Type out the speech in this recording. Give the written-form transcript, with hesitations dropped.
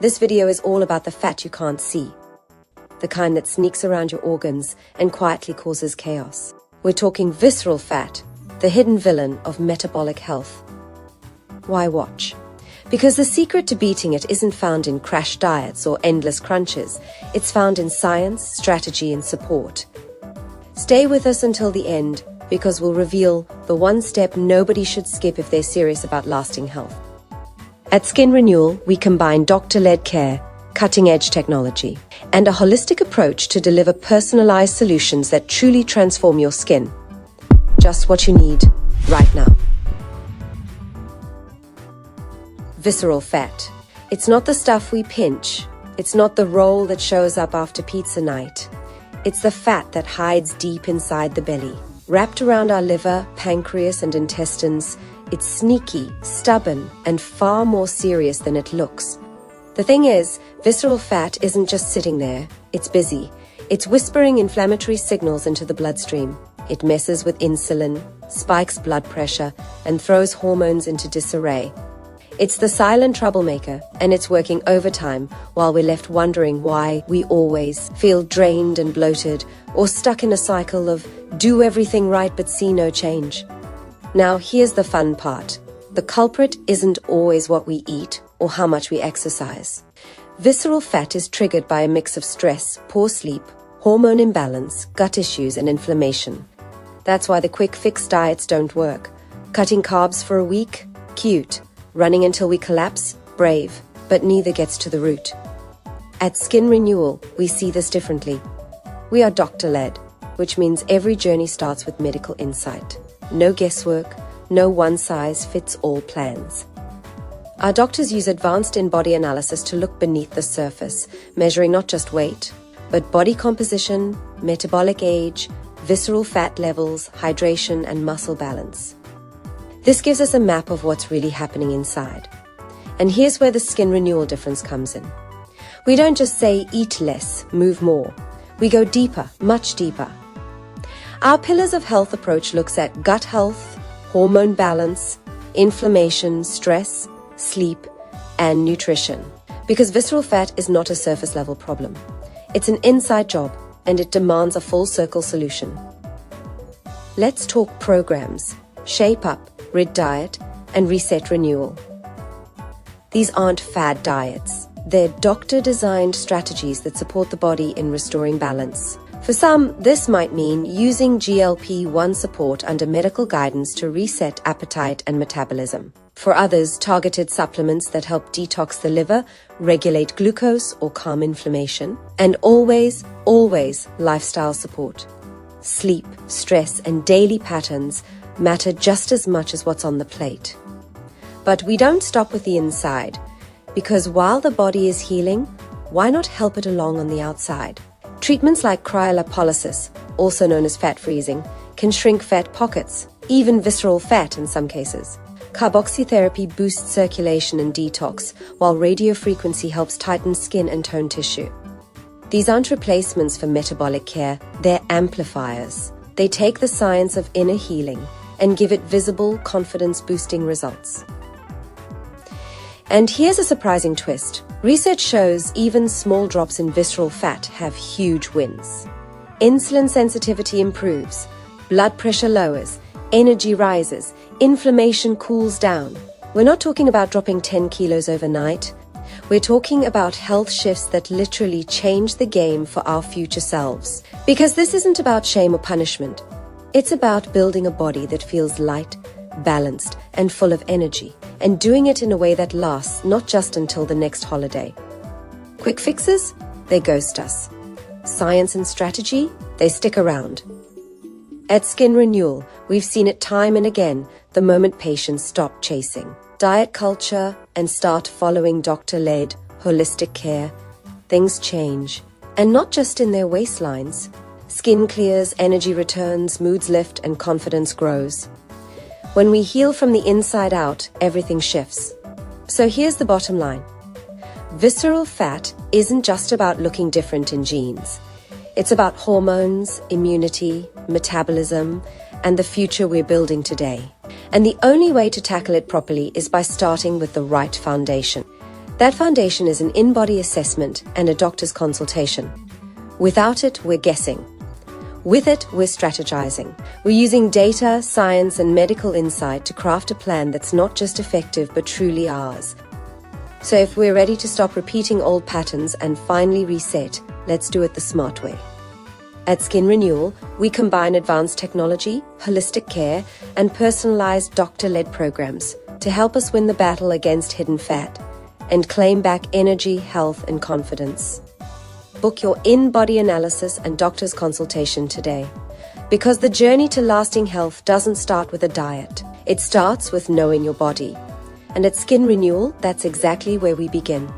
This video is all about the fat you can't see, the kind that sneaks around your organs and quietly causes chaos. We're talking visceral fat, the hidden villain of metabolic health. Why watch? Because the secret to beating it isn't found in crash diets or endless crunches. It's found in science, strategy, and support. Stay with us until the end, because we'll reveal the one step nobody should skip if they're serious about lasting health. At Skin Renewal, we combine doctor-led care, cutting-edge technology, and a holistic approach to deliver personalized solutions that truly transform your skin. Just what you need right now. Visceral fat. It's not the stuff we pinch. It's not the roll that shows up after pizza night. It's the fat that hides deep inside the belly. Wrapped around our liver, pancreas, and intestines, it's sneaky, stubborn, and far more serious than it looks. The thing is, visceral fat isn't just sitting there. It's busy. It's whispering inflammatory signals into the bloodstream. It messes with insulin, spikes blood pressure, and throws hormones into disarray. It's the silent troublemaker, and it's working overtime while we're left wondering why we always feel drained and bloated, or stuck in a cycle of do everything right but see no change. Now, here's the fun part. The culprit isn't always what we eat or how much we exercise. Visceral fat is triggered by a mix of stress, poor sleep, hormone imbalance, gut issues, and inflammation. That's why the quick fix diets don't work. Cutting carbs for a week? Cute. Running until we collapse? Brave. But neither gets to the root. At Skin Renewal, we see this differently. We are doctor-led, which means every journey starts with medical insight. No guesswork, no one-size-fits-all plans. Our doctors use advanced InBody analysis to look beneath the surface, measuring not just weight, but body composition, metabolic age, visceral fat levels, hydration, and muscle balance. This gives us a map of what's really happening inside. And here's where the Skin Renewal difference comes in. We don't just say eat less, move more. We go deeper, much deeper. Our Pillars of Health approach looks at gut health, hormone balance, inflammation, stress, sleep, and nutrition. Because visceral fat is not a surface-level problem. It's an inside job, and it demands a full-circle solution. Let's talk programs, Shape Up, Rid Diet, and Reset Renewal. These aren't fad diets. They're doctor-designed strategies that support the body in restoring balance. For some, this might mean using GLP-1 support under medical guidance to reset appetite and metabolism. For others, targeted supplements that help detox the liver, regulate glucose, or calm inflammation. And always, lifestyle support. Sleep, stress, and daily patterns matter just as much as what's on the plate. But we don't stop with the inside, because while the body is healing, why not help it along on the outside? Treatments like Cryolipolysis, also known as fat freezing, can shrink fat pockets, even visceral fat in some cases. Carboxytherapy boosts circulation and detox, while radiofrequency helps tighten skin and tone tissue. These aren't replacements for metabolic care, they're amplifiers. They take the science of inner healing and give it visible, confidence-boosting results. And here's a surprising twist. Research shows even small drops in visceral fat have huge wins. Insulin sensitivity improves, blood pressure lowers, energy rises, inflammation cools down. We're not talking about dropping 10 kilos overnight. We're talking about health shifts that literally change the game for our future selves. Because this isn't about shame or punishment. It's about building a body that feels light, balanced, and full of energy, and doing it in a way that lasts not just until the next holiday. Quick fixes? They ghost us. Science and strategy? They stick around. At Skin Renewal, we've seen it time and again the moment patients stop chasing diet culture and start following doctor-led, holistic care, things change. And not just in their waistlines. Skin clears, energy returns, moods lift, and confidence grows. When we heal from the inside out, everything shifts. So here's the bottom line. Visceral fat isn't just about looking different in genes. It's about hormones, immunity, metabolism, and the future we're building today. And the only way to tackle it properly is by starting with the right foundation. That foundation is an InBody assessment and a doctor's consultation. Without it, we're guessing. With it, we're strategizing. We're using data, science, and medical insight to craft a plan that's not just effective, but truly ours. So if we're ready to stop repeating old patterns and finally reset, let's do it the smart way. At Skin Renewal, we combine advanced technology, holistic care, and personalized doctor-led programs to help us win the battle against hidden fat and claim back energy, health, and confidence. Book your InBody analysis and doctor's consultation today. Because the journey to lasting health doesn't start with a diet. It starts with knowing your body. And at Skin Renewal, that's exactly where we begin.